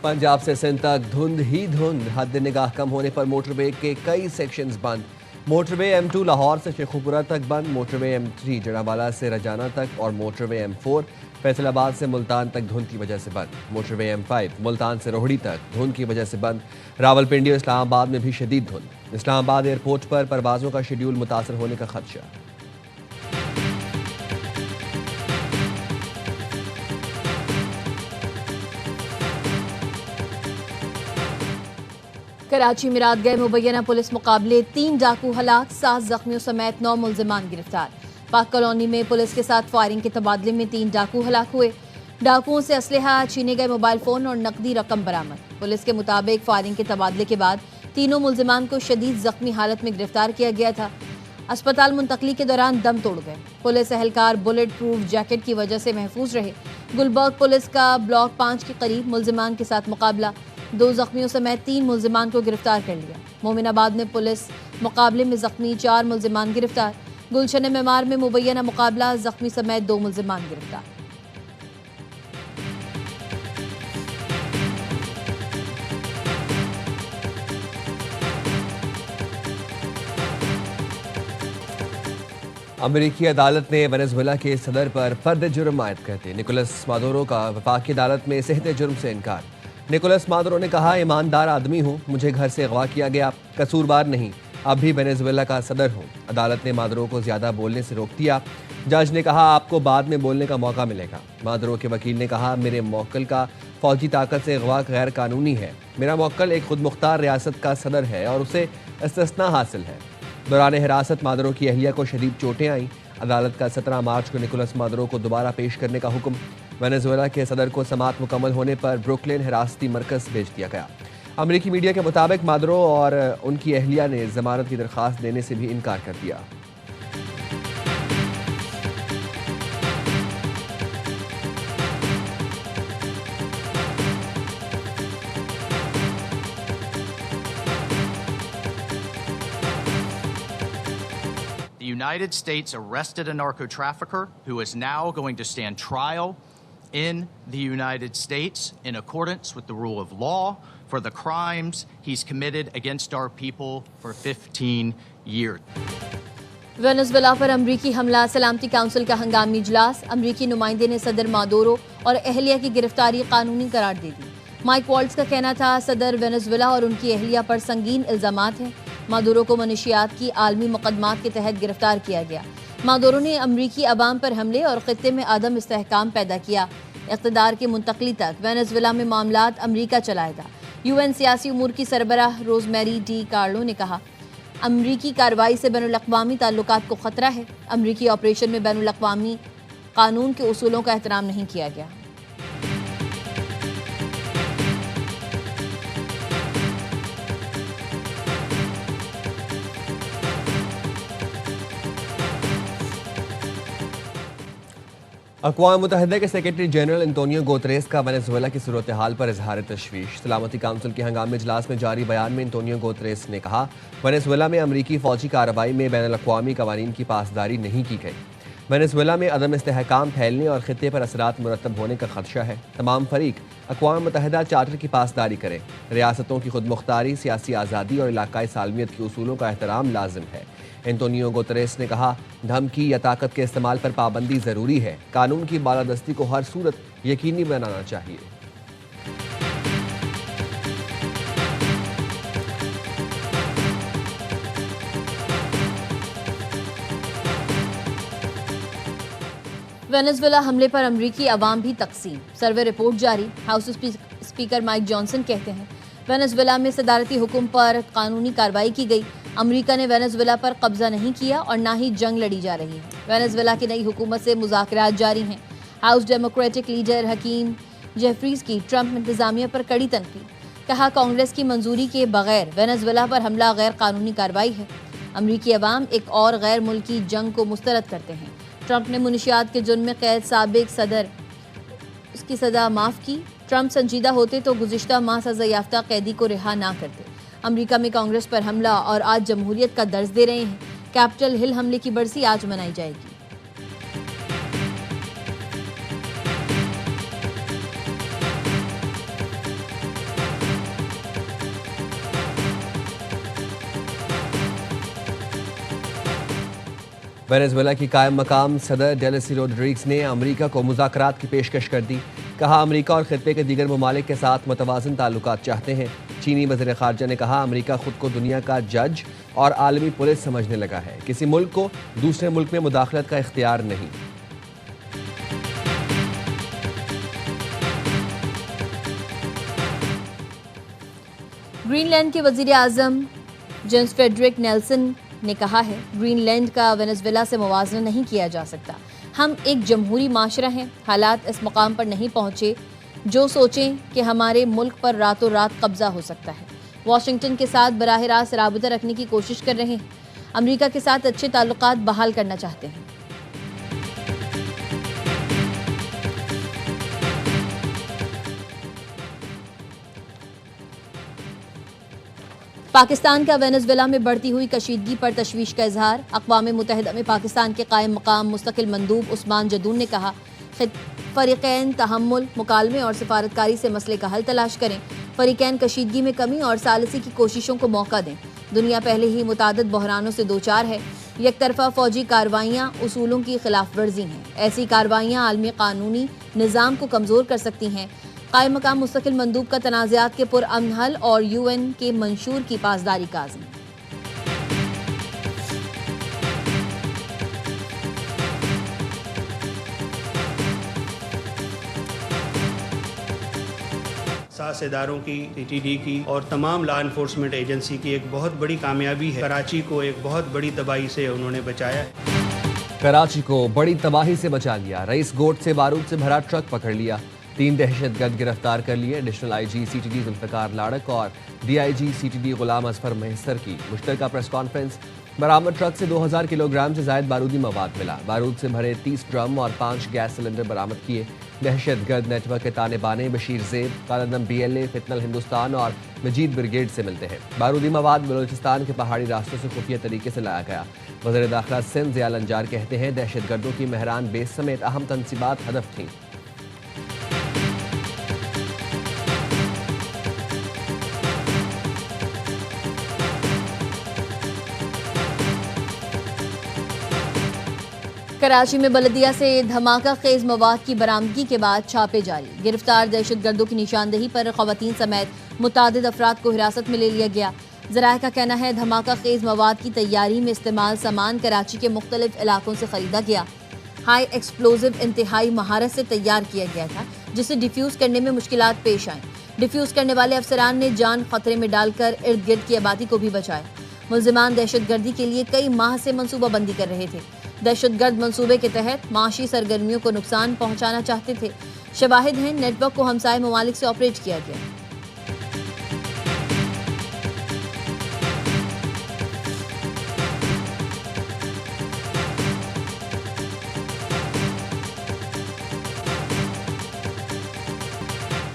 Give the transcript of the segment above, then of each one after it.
पंजाब से सिंध तक धुंध ही धुंध। हद निगाह कम होने पर मोटरवे के कई सेक्शंस बंद। मोटरवे M2 लाहौर से शेखुपुरा तक बंद, मोटरवे M3 जड़ावाला से रजाना तक और मोटरवे M4 फैसलाबाद से मुल्तान तक धुंध की वजह से बंद। मोटरवे M5 मुल्तान से रोहड़ी तक धुंध की वजह से बंद। रावलपिंडी और इस्लामाबाद में भी शदीद धुंध। इस्लामाबाद एयरपोर्ट पर परवाजों का शेड्यूल मुतासर होने का खदशा। कराची में रात गए मुबैना पुलिस मुकाबले 3 डाकू हलाक, 7 जख्मियों समेत 9 मुल्जिमान गिरफ्तार। पाक कॉलोनी में पुलिस के साथ फायरिंग के तबादले में 3 डाकू हलाक हुए। डाकुओं से असलहा, छीने गए मोबाइल फोन और नकदी रकम बरामद। पुलिस के मुताबिक फायरिंग के तबादले के बाद तीनों मुल्जिमान को शदीद जख्मी हालत में गिरफ्तार किया गया था। अस्पताल मुंतकली के दौरान दम तोड़ गए। पुलिस एहलकार बुलेट प्रूफ जैकेट की वजह से महफूज रहे। गुलबर्ग पुलिस का ब्लॉक 5 के करीब मुल्जिमान के साथ मुकाबला, 2 जख्मियों समेत 3 मुल्जिमान को गिरफ्तार कर लिया। मोमिनाबाद में पुलिस मुकाबले में जख्मी 4 मुल्जिमान गिरफ्तार। गुलशन मेमार में मुबैना मुकाबला, जख्मी समेत 2 मुल्जिमान गिरफ्तार। अमेरिकी अदालत ने वेनेजुएला के सदर पर फर्द जुर्म आयद करते निकोलस मादुरो का वफाकी अदालत में सेहत जुर्म से इनकार। निकोलस मादुरो ने कहा, ईमानदार आदमी हूँ, मुझे घर से अगवा किया गया, कसूरवार नहीं, अब भी वेनेजुएला का सदर हूँ। अदालत ने मादुरो को ज़्यादा बोलने से रोक दिया। जज ने कहा, आपको बाद में बोलने का मौका मिलेगा। मादुरो के वकील ने कहा, मेरे मौक्कल का फौजी ताकत से अगवा गैर कानूनी है। मेरा मौक्कल एक खुद मुख्तार रियासत का सदर है और उसे इस्तिस्ना हासिल है। दौरान हिरासत मादुरो की अहलिया को शदीद चोटें आईं। अदालत का 17 मार्च को निकोलस मादुरो को दोबारा पेश करने का हुक्म। वेनेजुएला के सदर को समाअत मुकम्मल होने पर ब्रुकलिन हिरासती मरकज भेज दिया गया। अमेरिकी मीडिया के मुताबिक मादुरो और उनकी अहलिया ने जमानत की दरख्वास्त देने से भी इनकार कर दिया। The United States arrested a narco trafficker who is now going to stand trial in the United States in accordance with the rule of law for the crimes he's committed against our people for 15 years. Venezuela पर अमरीकी हमला, सलामती council का हंगामी इजलास। अमरीकी नुमाइंदे ने सदर मादुरो और अहलिया की गिरफ्तारी कानूनी करार दे दी। माइक वॉल्ट्स का कहना था, सदर वेनेजुएला और उनकी अहलिया पर संगीन इल्जामात हैं। मादुरो को मनशियात की आलमी मुकदमात के तहत गिरफ्तार किया गया। मादुरो ने अमरीकी अवाम पर हमले और खित्ते में आदम इस्तेहकाम पैदा किया। इक़्तिदार की मुंतकली तक वेनेजुएला में मामलात अमरीका चलाएगा। UN सियासी उमूर की सरबराह रोजमेरी डी कार्लो ने कहा, अमरीकी कार्रवाई से बैनुल-अक़वामी ताल्लुकात को खतरा है। अमरीकी ऑपरेशन में बैनुल-अक़वामी कानून के उसूलों का एहतराम नहीं किया गया। अक़वाम मुत्तहिदा के सेक्रेटरी जनरल एंटोनियो गुतेरेस का वेनेजुएला की सूरत हाल पर इजहार तशवीश। सलामती काउंसिल के हंगामी इजलास में जारी बयान में एंटोनियो गुतेरेस ने कहा, वेनेजुएला में अमरीकी फौजी कार्रवाई में बैनुल-अक़वामी कवानीन की पासदारी नहीं की गई। वेनेजुएला में अदम इस्तेहकाम फैलने और खित्ते पर असरात मुरतब होने का खदशा है। तमाम फरीक अक़वाम मुत्तहिदा चार्टर की पासदारी करें। रियासतों की खुद मुख्तारी, सियासी आज़ादी और इलाकाई सालमियत के उसूलों का एहतराम लाजिम है। एंटोनियो गुतेरेस ने कहा, धमकी या ताकत के इस्तेमाल पर पाबंदी ज़रूरी है। कानून की बालादस्ती को हर सूरत यकीनी बनाना चाहिए। वेनेजुएला हमले पर अमरीकी अवाम भी तकसीम, सर्वे रिपोर्ट जारी। हाउस स्पीकर माइक जॉनसन कहते हैं, वेनेजुएला में सदारती हुक्म पर कानूनी कार्रवाई की गई। अमेरिका ने वेनेजुएला पर कब्जा नहीं किया और ना ही जंग लड़ी जा रही है। वेनेजुएला की नई हुकूमत से मुज़ाकरात जारी हैं। House democratic leader Hakeem Jefferies की ट्रंप इंतजामिया पर कड़ी तनकीद। कहा, कांग्रेस की मंजूरी के बगैर वेनेजुएला पर हमला गैर कानूनी कार्रवाई है। अमरीकी अवाम एक और गैर मुल्की जंग को मुस्तरद करते हैं। ट्रंप ने मुनशियात के जुर्म में कैद साबिक सदर उसकी सज़ा माफ़ की। ट्रंप संजीदा होते तो गुज़िश्ता माह सज़ा याफ्ता कैदी को रिहा ना करते। अमेरिका में कांग्रेस पर हमला और आज जमहूरियत का दर्ज दे रहे हैं। कैपिटल हिल हमले की बरसी आज मनाई जाएगी। वेनेजुएला की कायम मकाम सदर डेलिसी रोड्रिग्स ने अमेरिका को मुज़ाकरात की पेशकश कर दी। कहा अमेरिका और खित्ते के दीगर ममालिक के साथ मुतवाज़िन ताल्लुकात चाहते हैं। चीनी वज़ीर ख़ारजा ने कहा अमेरिका खुद को दुनिया का जज और आलमी पुलिस समझने लगा है, किसी मुल्क को दूसरे मुल्क में मुदाखलत का इख्तियार नहीं। ग्रीनलैंड के वजीर आजम जेम्स फ्रेडरिक नेल्सन ने कहा है ग्रीनलैंड का वेनेजुएला से मुवाजना नहीं किया जा सकता। हम एक जमहूरी माशरा हैं। हालात इस मकाम पर नहीं पहुंचे जो सोचें कि हमारे मुल्क पर रातों रात कब्जा हो सकता है। वाशिंगटन के साथ बराह रास्त राबता रखने की कोशिश कर रहे हैं। अमेरिका के साथ अच्छे ताल्लुकात बहाल करना चाहते हैं। पाकिस्तान का वेनेजुएला में बढ़ती हुई कशीदगी पर तशवीश का इजहार। अक़वाम मुत्तहिदा में पाकिस्तान के कायम मकाम मुस्तकिल मंदूब उस्मान जदून ने कहा फ़रीक़ैन तहम्मुल, मुकालमे और सिफारतकारी से मसले का हल तलाश करें। फ़रीक़ैन कशीदगी में कमी और सालसी की कोशिशों को मौका दें। दुनिया पहले ही मुतादिद बहरानों से दो चार है। यकतरफा फ़ौजी कार्रवाइयाँ उसूलों की खिलाफ वर्जी हैं। ऐसी कार्रवाइयाँ आलमी कानूनी निज़ाम को कमज़ोर कर सकती हैं। कायम मकाम मुस्तकिल मंदूब का तनाज़ात के पुरअमन हल और UN के मंशूर की पासदारी का आज़म। साझेदारों की, TTD की और तमाम लॉ एनफोर्समेंट एजेंसी की एक बहुत बड़ी कामयाबी है। कराची को एक बहुत बड़ी तबाही से उन्होंने बचाया है। कराची को बड़ी तबाही से बचा लिया। रईस गोट से बारूद से भरा ट्रक पकड़ लिया। 3 दहशतगर्द गिरफ्तार कर लिए। एडिशनल IG CTD जुल्फ़िकार लाड़क और DIG CTD गुलाम असफर महसर की मुश्तरका प्रेस कॉन्फ्रेंस। बरामद ट्रक से 2000 किलोग्राम से ज़ायद बारूदी मवाद मिला। बारूद से भरे 30 ड्रम और 5 गैस सिलेंडर बरामद किए। दहशतगर्द नेटवर्क के ताने बाने बशीर ज़ेब, कालादम BLA, फितनल हिंदुस्तान और मजीद ब्रिगेड से मिलते हैं। बारूदी मवाद बलूचिस्तान के पहाड़ी रास्तों से खुफिया तरीके से लाया गया। वज़ीर दाखिला सिंध ज़िया लंजार कहते हैं दहशतगर्दों की मेहरान बेस समेत अहम तनसीबात हदफ थीं। कराची में बलदिया से धमाका खेज मवाद की बरामदगी के बाद छापे जारी। गिरफ्तार दहशतगर्दों की निशानदेही पर ख़वातीन समेत मुतादिद अफराद को हिरासत में ले लिया गया। ज़राए का कहना है धमाका खेज मवाद की तैयारी में इस्तेमाल सामान कराची के मुख्तलिफ इलाकों से खरीदा गया। हाई एक्सप्लोजिव इंतहाई महारत से तैयार किया गया था जिसे डिफ्यूज़ करने में मुश्किलात पेश आईं। डिफ्यूज़ करने वाले अफसरान ने जान खतरे में डालकर इर्द गिर्द की आबादी को भी बचाया। मुल्जिमान दहशतगर्दी के लिए कई माह से मनसूबाबंदी कर रहे थे। दहशतगर्द मंसूबे के तहत माशी सरगर्मियों को नुकसान पहुंचाना चाहते थे। शवाहिद हैं नेटवर्क को हमसाय ममालिक से ऑपरेट किया गया।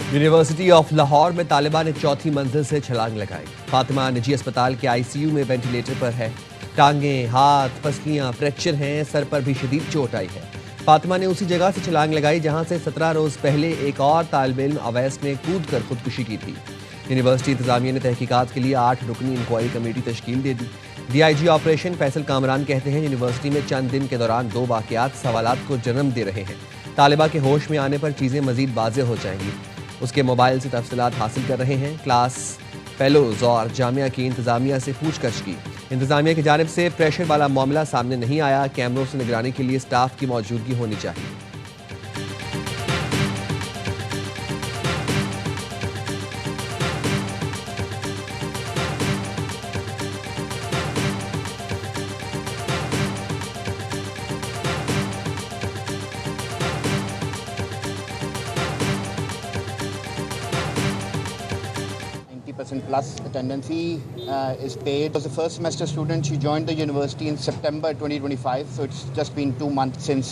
यूनिवर्सिटी ऑफ लाहौर में तालिबान ने 4थी मंजिल से छलांग लगाई। फातिमा निजी अस्पताल के ICU में वेंटिलेटर पर है। टांगें, हाथ, पसलियां फ्रैक्चर हैं। सर पर भी शदीद चोट आई है। फातिमा ने उसी जगह से छलांग लगाई जहां से 17 रोज पहले एक और तालिब इल्म अवैस ने कूद कर खुदकुशी की थी। यूनिवर्सिटी इंतजामिया ने तहकीकात के लिए 8 रुकनी इंक्वायरी कमेटी तश्कील दे दी। DIG ऑपरेशन फैसल कामरान कहते हैं यूनिवर्सिटी में चंद दिन के दौरान 2 वाक़यात सवालात को जन्म दे रहे हैं। तालिबा के होश में आने पर चीज़ें मजीद वाज़ेह हो जाएंगी। उसके मोबाइल से तफसीलात हासिल कर रहे हैं। क्लास फेलोज और जामिया की इंतजामिया से पूछताछ की। इंतजामिया की जानिब से प्रेशर वाला मामला सामने नहीं आया। कैमरों से निगरानी के लिए स्टाफ की मौजूदगी होनी चाहिए। Plus attendance is paid. As a first semester student, she joined the university in September 2025. So it's just been 2 months since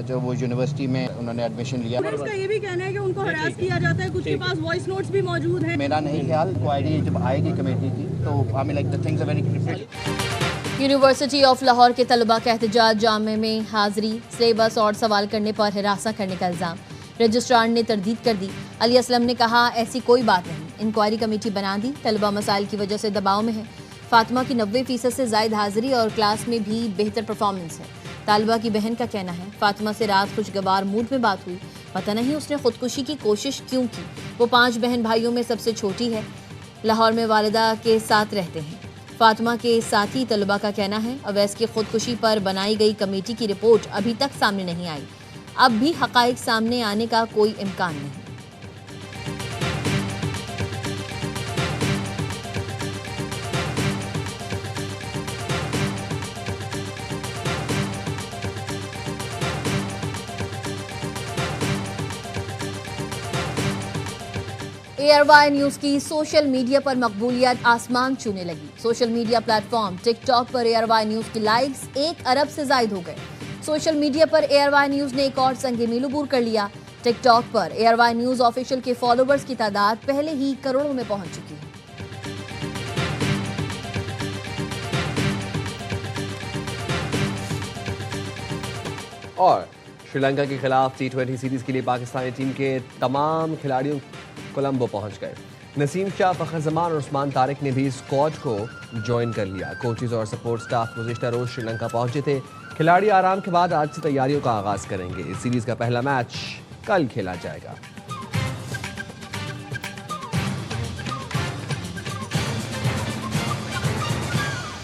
जो वो यूनिवर्सिटी में उन्होंने एडमिशन लिया। इसका ये भी कहना है कि उनको हरास किया जाता है, कुछ के पास वॉइस नोट्स भी मौजूद हैं। मेरा नहीं ख्याल, इंक्वायरी जब आएगी कमेटी की तो I mean like the things are very critical. University of Lahore के तलबा का एहतजाज, जामे में हाजिरी, सिलेबस और सवाल करने पर हिरासा करने का इल्ज़ाम। रजिस्ट्रार ने तरदीद कर दी। अली असलम ने कहा ऐसी कोई बात नहीं, इंक्वायरी कमेटी बना दी। तलबा मसाइल की वजह से दबाव में है। फातिमा की 90% से ज़ायद हाजिरी और क्लास में भी बेहतर परफॉर्मेंस है। तालिबा की बहन का कहना है, फातिमा से रात खुशगवार मूड में बात हुई, पता नहीं उसने खुदकुशी की कोशिश क्यों की। वो 5 बहन भाइयों में सबसे छोटी है, लाहौर में वालिदा के साथ रहते हैं। फातिमा के साथी तलबा का कहना है, अवैस की खुदकुशी पर बनाई गई कमेटी की रिपोर्ट अभी तक सामने नहीं आई। अब भी हकाइक सामने आने का कोई इम्कान नहीं। ARY न्यूज की सोशल मीडिया पर मकबूलियत आसमान छूने लगी। सोशल मीडिया प्लेटफॉर्म टिकटॉक पर ARY न्यूज की लाइक्स 1 अरब से जायद हो गए। सोशल मीडिया पर ARY न्यूज ने एक और संगे मील अबूर कर लिया। टिकटॉक पर ARY न्यूज ऑफिशियल के फॉलोवर्स की तादाद पहले ही करोड़ों में पहुंच चुकी है। और श्रीलंका के खिलाफ T20 सीरीज के लिए पाकिस्तानी टीम के तमाम खिलाड़ियों कोलंबो पहुंच गए। नसीम शाह, फखर जमान और उस्मान तारिक ने भी स्क्वाड को ज्वाइन कर लिया। कोचेज और सपोर्ट स्टाफ गुज़िश्ता रोज श्रीलंका पहुंचे थे। खिलाड़ी आराम के बाद आज से तैयारियों का आगाज करेंगे। इस सीरीज का पहला मैच कल खेला जाएगा।